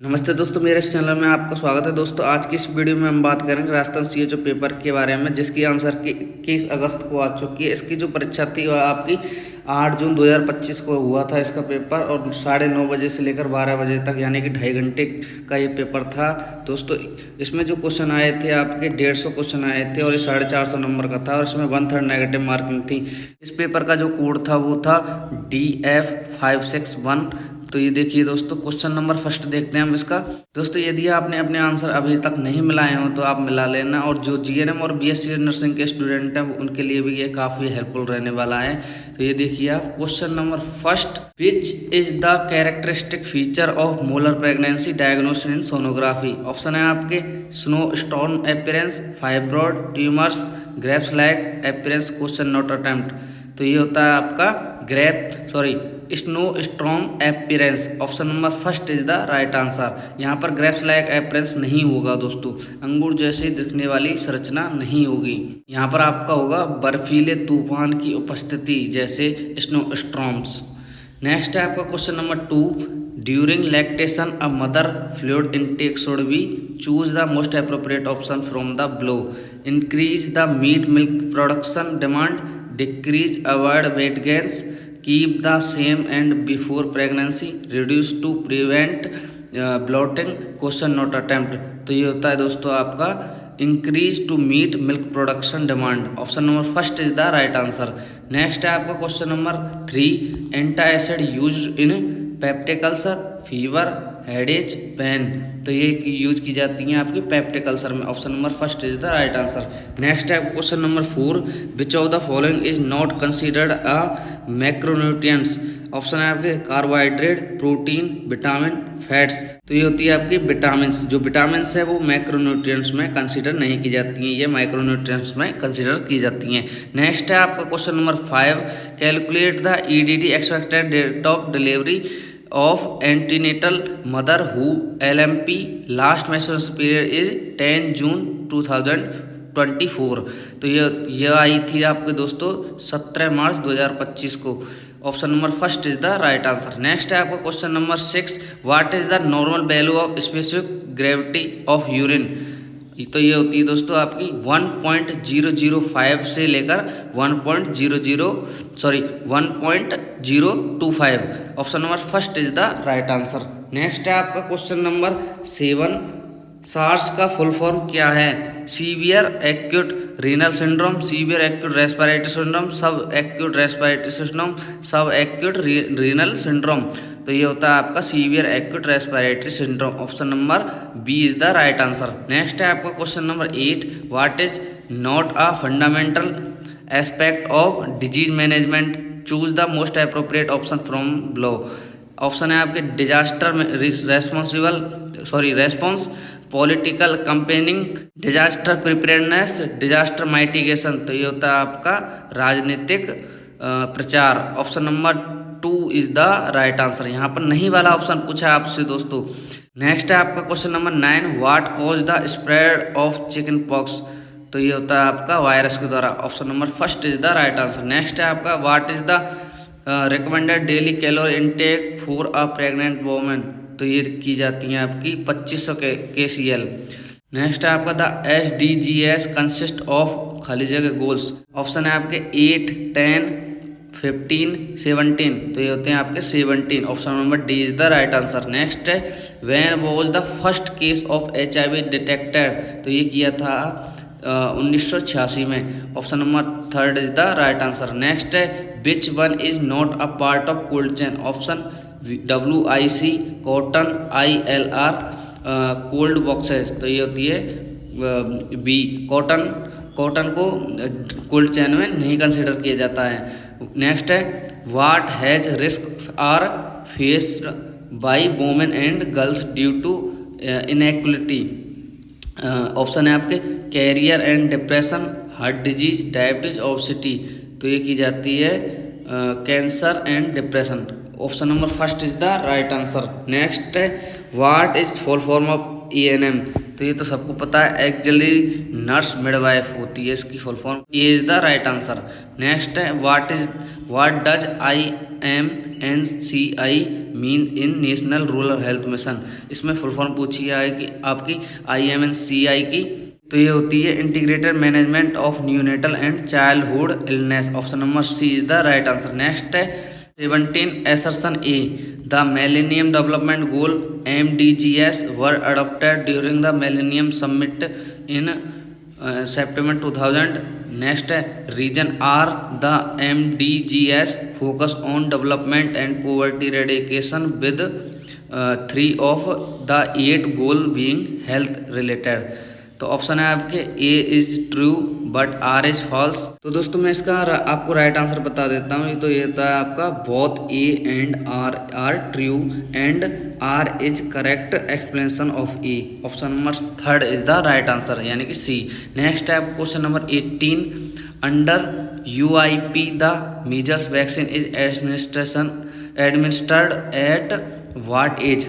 नमस्ते दोस्तों, मेरे इस चैनल में आपका स्वागत है। दोस्तों आज की इस वीडियो में हम बात करेंगे राजस्थान सीएचओ पेपर के बारे में, जिसकी आंसर की 21 अगस्त को आ चुकी है। इसकी जो परीक्षा थी वह आपकी 8 जून 2025 को हुआ था इसका पेपर, और 9:30 बजे से लेकर 12 बजे तक, यानी कि 2.5 घंटे का ये पेपर था। दोस्तों इसमें जो क्वेश्चन आए थे आपके 150 क्वेश्चन आए थे, और ये 450 नंबर का था, और इसमें 1/3 नेगेटिव मार्किंग थी। इस पेपर का जो कोड था वो था DF561। तो ये देखिए दोस्तों, क्वेश्चन नंबर फर्स्ट देखते हैं हम इसका। दोस्तों यदि आपने अपने आंसर अभी तक नहीं मिलाए हो तो आप मिला लेना, और जो जीएनएम और बीएससी नर्सिंग के स्टूडेंट हैं उनके लिए भी ये काफ़ी हेल्पफुल रहने वाला है। तो ये देखिए आप, question number first, which is the characteristic feature of molar pregnancy diagnosis in sonography. Option है आपके snow stone appearance, fibroid tumours, Graves like appearance, question not attempt. तो ये होता है आपका snow storm appearance. Option number first is the right answer. यहाँ पर grapes like appearance नहीं होगा दोस्तों, अंगूर जैसे दिखने वाली संरचना नहीं होगी। यहाँ पर आपका होगा बर्फीले तूफान की उपस्थिति जैसे स्नो स्ट्रॉम्स। नेक्स्ट है आपका question number 2, during lactation a mother fluid intake should be, choose the most appropriate option from the below. Increase the meet milk production demand, decrease avoid weight gains, keep the same and before pregnancy, reduce to prevent bloating, question not attempt। तो ये होता है दोस्तों आपका increase to meet milk production demand. Option number first is the right answer. Next है आपका question number 3, antacid use in peptic ulcer, fever, headache, pain. तो ये यूज की जाती हैं आपकी पेप्टिक अल्सर में। Option number first is the right answer. Next है question number 4, which of the following is not considered a macronutrients. Option है आपके कार्बोहाइड्रेट, प्रोटीन, विटामिन, फैट्स। तो ये होती है आपकी विटामिन। जो विटामिन है वो मैक्रोन्यूट्रिएंट्स में कंसीडर नहीं की जाती हैं, ये माइक्रोन्यूट्रिएंट्स में कंसीडर की जाती हैं। नेक्स्ट है आपका question number 5, calculate the EDD expected date of delivery of antenatal mother who LMP last menstrual period is 10 June 2024। तो ये आई थी आपके दोस्तों 17 मार्च 2025 को। Option number first is the right answer. Next है आपका question number 6, what is the normal value of specific gravity of urine. तो ये होती है दोस्तों आपकी 1.005 से लेकर 1.025। Option number first is the right answer. Next है आपका क्वेश्चन नंबर 7, सार्स का फुल फॉर्म क्या है। Severe acute renal syndrome, severe acute respiratory syndrome, sub acute respiratory syndrome, sub acute renal syndrome. तो ये होता है आपका severe acute respiratory syndrome. Option number B is the right answer. Next है आपका question number 8, what is not a fundamental aspect of disease management, choose the most appropriate option from below. Option है आपके disaster response, political campaigning, disaster preparedness, disaster mitigation. तो ये होता है आपका राजनीतिक प्रचार। Option number 2 is the right answer. यहाँ पर नहीं वाला ऑप्शन पूछा है आपसे दोस्तों। नेक्स्ट है आपका question number 9, what cause the spread of chicken pox. तो ये होता है आपका वायरस के द्वारा। Option number first is the right answer. Next है आपका, what is the recommended daily calorie intake for a pregnant women. तो ये की जाती हैं आपकी 2500 kcal। नेक्स्ट है आपका, द SDGs कंसिस्ट ऑफ खाली जगह गोल्स। ऑप्शन है आपके 8, 10, 15, 17। तो ये होते हैं आपके 17। Option number D is the right answer. Next है, when was the first case of HIV detected. तो ये किया था 1986 में। Option number 3 is the right answer. Next है, which one is not a part of cold chain. Option WIC, cotton, ILR, cold boxes. तो ये होती है बी, कॉटन को कोल्ड चेन में नहीं कंसिडर किया जाता है। नेक्स्ट है, what has risk are faced by women and girls due to inequality. Option है आपके career and depression, heart disease, diabetes, obesity. तो ये की जाती है cancer and depression. Option number first is the right answer. Next है, what is full form of ENM। तो ये तो सबको पता है, एक्चुअली नर्स मिडवाइफ होती है इसकी फुल फॉर्म। ये is the right answer. Next है, what does IMNCI mean in national rural health mission. इसमें फुल फॉर्म पूछी है कि आपकी IMNCI की, तो ये होती है integrated management of neonatal and childhood illness. Option number C is the right answer. Next है 17 assertion A, the Millennium Development Goal MDGs were adopted during the Millennium Summit in September 2000. Next है region R, the MDGs focus on development and poverty eradication with 3 of the 8 goal being health related। तो option है आपके A is true but R is false. तो दोस्तों मैं इसका आपको right answer बता देता हूँ। तो ये होता है आपका both A and R are true and R is correct explanation of A. Option number 3 is the right answer यानी कि सी। नेक्स्ट है आपको question number 18, under UIP the measles vaccine is administered at what age?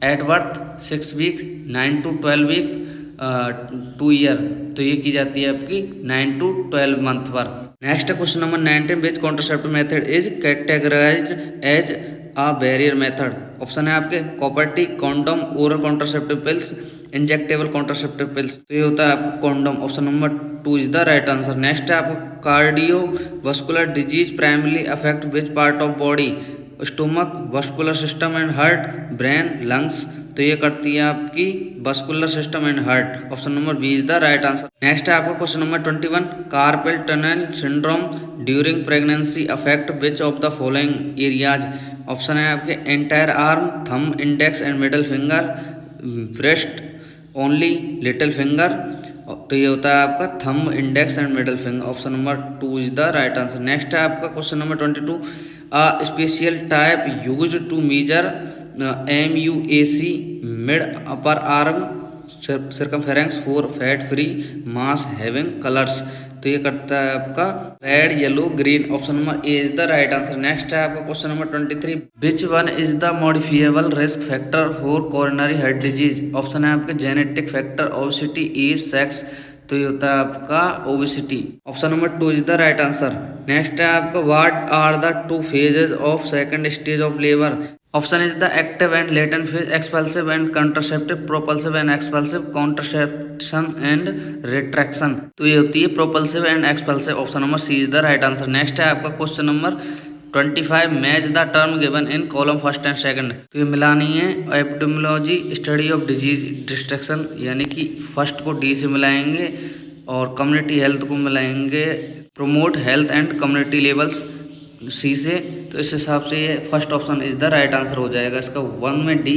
At birth, 6 week, 9 to 12 week, 2 year. तो ये की जाती है आपकी 9 to 12 मंथ पर। Next question number 19, which contraceptive method is categorised as a barrier method? Option है आपके copper T, condom, oral contraceptive pills, injectable contraceptive pills. तो ये होता है आपका condom. Option number 2 is the right answer. Next है आपको cardiovascular disease primarily affect which part of body? Stomach, vascular system and heart, brain, lungs. तो ये करती है आपकी vascular system and heart. Option number B is the right answer. Next है आपका question number 21, carpal tunnel syndrome during pregnancy affect which of the following areas? Option है आपके entire arm, thumb, index and middle finger, breast, only little finger. तो ये होता है आपका thumb, index and middle finger. Option number 2 is the right answer. Next है आपका question number 22, a special type used to measure MUAC mid upper arm circumference for fat free mass having colors। तो ये करता है आपका red, yellow, green. Option number A is the right answer. Next है आपका question number 23, which one is the modifiable risk factor for coronary heart disease? Option है आपके genetic factor, obesity, age, sex. तो ये होता है आपका obesity. Option number 2 is the right answer. Next है आपका what are the 2 phases of second stage of labour? Option is the active and latent phase, expulsive and contraceptive, propulsive and expulsive, contraception and retraction. तो ये होती है propulsive and expulsive. Option number C is the right answer. Next है आपका question number 25, match the term given in column first and second. तो ये मिलानी है epidemiology study of disease destruction, यानी कि फर्स्ट को डी से मिलाएंगे और कम्युनिटी हेल्थ को मिलाएंगे promote health and community levels C से। तो इस हिसाब से ये first option is the right answer हो जाएगा। इसका 1 में डी,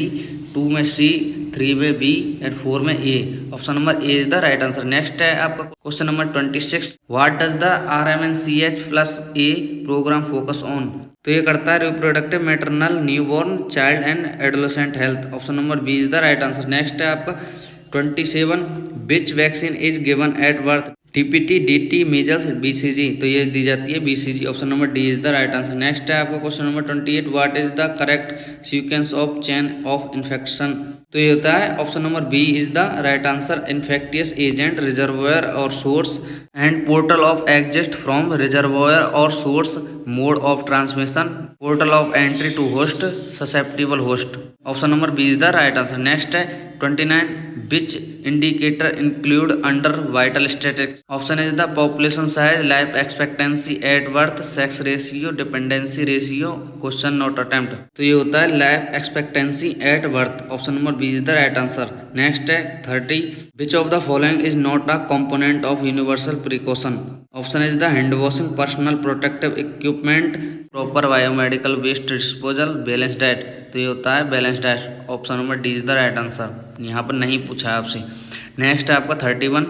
2 में सी, 3 में बी एंड 4 में A. Option number A is the right answer. Next है आपका question number 26, what does the RMNCH+A programme focus on? तो ये करता है reproductive, maternal, newborn, child and adolescent health. Option number B is the right answer. Next है आपका 27, which vaccine is given at birth? DPT, DT, measles, BCG। तो ये दी जाती है BCG। Option number D is the right answer. Next है आपका question number 28, what is the correct sequence of chain of infection? तो ये होता है option number B is the right answer, infectious agent, reservoir और source and portal of exit from reservoir और source, mode of transmission, portal of entry to host, susceptible host. Option number B is the right answer. Next है 29, which indicator include under vital statistics? Option is the population size, life expectancy at birth, sex ratio, dependency ratio, question not attempt. तो ये होता है life expectancy at birth. Option number B is the right answer. Next है 30, which of the following is not a component of universal precaution? Option is the hand washing, personal protective equipment, proper biomedical waste disposal, balance diet. तो ये होता है balance diet. Option number D is the right answer. यहाँ पर नहीं पूछा है आपसे। नेक्स्ट है आपका 31,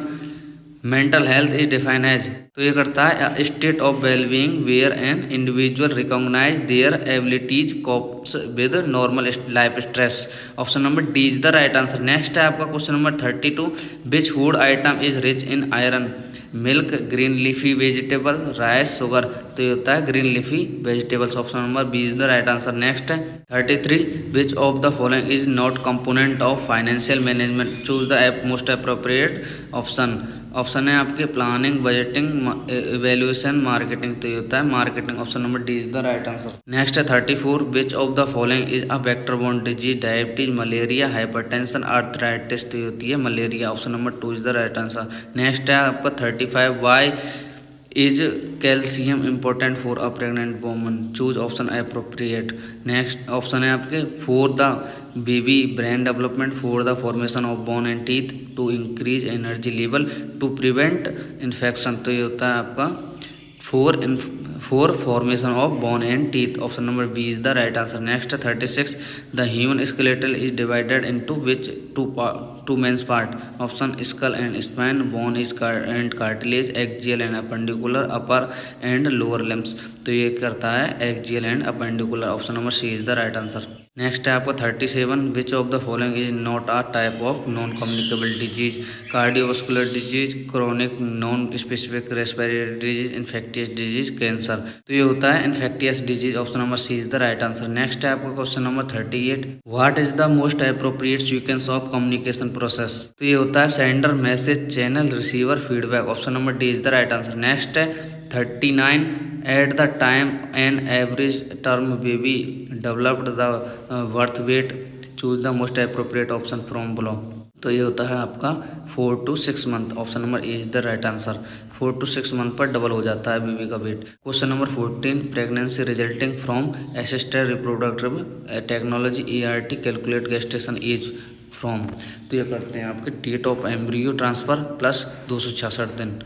mental health is define as. तो ये करता है state of wellbeing where an individual recognise their abilities copes with normal life stress. Option number D is the right answer. Next है आपका question number 32, which food item is rich in iron? Milk, green leafy vegetable, rice, sugar. तो ये होता है green leafy vegetables. Option number B is the right answer. Next है 33, विच of the following is not component of financial management? Choose the most appropriate option. Option है आपके planning, budgeting, evaluation, marketing. तो ये होता है marketing. Option number D is the right answer. Next है 34, which of the following is a vector borne disease, diabetes, malaria, hypertension, arthritis. तो ये होती है malaria. Option number 2 is the right answer. Next है आपका 35, why is calcium important for a pregnant woman, choose option appropriate. Next option है आपके for the baby brain development, for the formation of bone and teeth, to increase energy level, to prevent infection. तो ये होता है आपका for formation of bone and teeth. Option number B is the right answer. Next 36, the human skeletal is divided into which two mains part. Option skull and spine, bone is and cartilage, axial and appendicular, upper and lower limbs. तो ये करता है axial and appendicular. Option number C is the right answer. Next है आपका 37, which of the following is not a type of non communicable disease, cardiovascular disease, chronic non specific respiratory disease, infectious disease, cancer. तो ये होता है infectious disease. Option number C is the right answer. Next है आपका question number 38, what is the most appropriate sequence of communication process. तो ये होता है sender, message, channel, receiver, feedback. Option number D is the right answer. Next है 39, eight the time an average term baby developed the birth weight, choose the most appropriate option from below. तो ये होता है आपका 4 to 6 month. Option number A is the right answer. 4 to 6 month पर double हो जाता है बेबी का weight. Question number 14, pregnancy resulting from assisted reproductive technology ERT, calculate gestation age from. तो ये करते हैं आपके date of embryo transfer plus 266 दिन।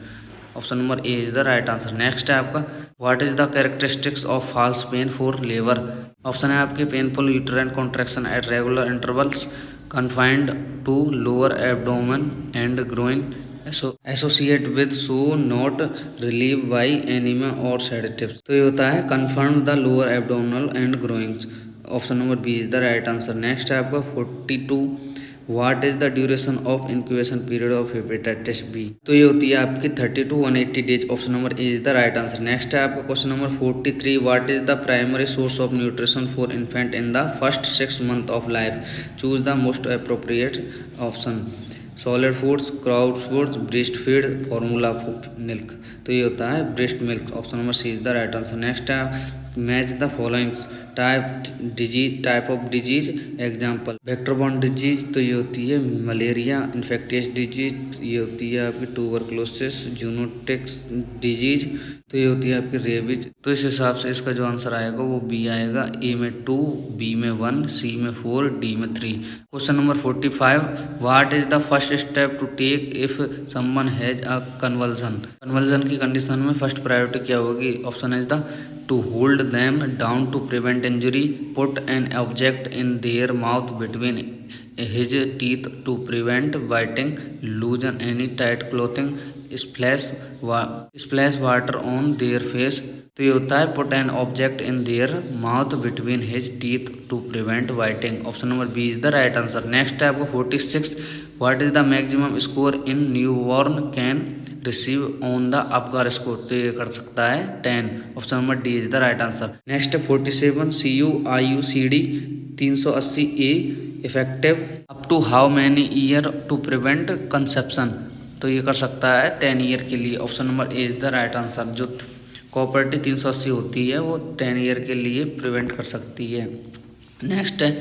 Option number A is the right answer. Next है आपका what is the characteristics of false pain for labour. Option है आपके painful uterine contraction at regular intervals, confined to lower abdomen and groin, associate with so not relieved by enema और sedatives. तो ये होता है confirm the lower abdominal and groins. Option number B is the right answer. Next है आपका 42, what is the duration of incubation period of hepatitis B. तो ये होती है आपकी 30 to 180 days. Option number A is the right answer. Next है आपका question number 43, what is the primary source of nutrition for infant in the first 6 months of life, choose the most appropriate option. Solid foods, crowd foods, breast feed, formula milk. तो ये होता है breast milk. Option number C is the right answer. Next है match the followings type of disease example, vector borne disease. तो ये होती है malaria, infectious disease, ये होती है आपकी ट्यूबरकुलोसिस, जूनोटिक्स डिजीज, तो ये होती है आपकी रेबीज। तो इस हिसाब से इसका जो आंसर आएगा वो बी आएगा। ए में 2, बी में 1, सी में 4, डी में 3। Question number 45, what is the first step to take if someone has a convulsion. Convulsion की कंडीशन में फर्स्ट प्रायोरिटी क्या होगी। Option is the to hold them down to prevent injury, put an object in their mouth between his teeth to prevent biting, loosen any tight clothing, splash water on their face। तो ये होता है put an object in their mouth between his teeth to prevent biting। Option number B is the right answer. Next है आपको 46, what is the maximum score in newborn can receive on the Apgar score. तो ये कर सकता है 10। Option number D is the right answer. Next 47, CUIUCD 380A effective up to how many year to prevent conception. तो ये कर सकता है 10 ईयर के लिए। Option number A is the right answer. जो कॉपर्टी 380 होती है वो 10 ईयर के लिए प्रिवेंट कर सकती है। नेक्स्ट है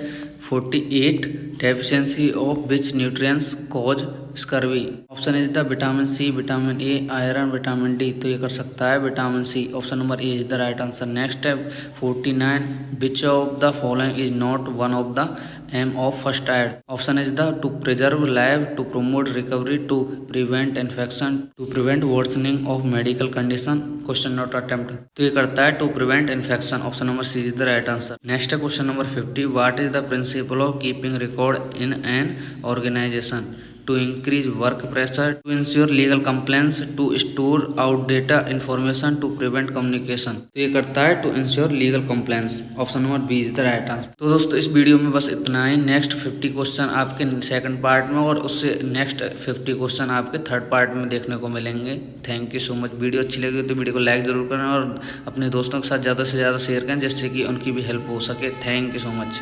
48, deficiency of which nutrients cause scurvy. Option is the vitamin C, vitamin A, iron, vitamin D. तो ये कर सकता है vitamin C. Option number A is the right answer. Next है 49, which of the following is not one of the aim of first aid. Option is the to preserve life, to promote recovery, to prevent infection, to prevent worsening of medical condition, question not attempt. तो ये करता है to prevent infection. Option number C is the right answer. Next है question number 50, what is the principle of keeping record in an organisation, to increase work pressure, to ensure legal compliance, to store outdated information, to prevent communication। तो ये करता है to ensure legal compliance। Option number B is the right answer. तो दोस्तों इस video में बस इतना ही। नेक्स्ट 50 क्वेश्चन आपके सेकंड पार्ट में और उससे नेक्स्ट 50 क्वेश्चन आपके थर्ड पार्ट में देखने को मिलेंगे। Thank you so much. Video अच्छी लगी तो वीडियो को लाइक जरूर करें और अपने दोस्तों के साथ ज़्यादा से ज़्यादा शेयर करें जिससे कि उनकी भी हेल्प हो सके। Thank you so much.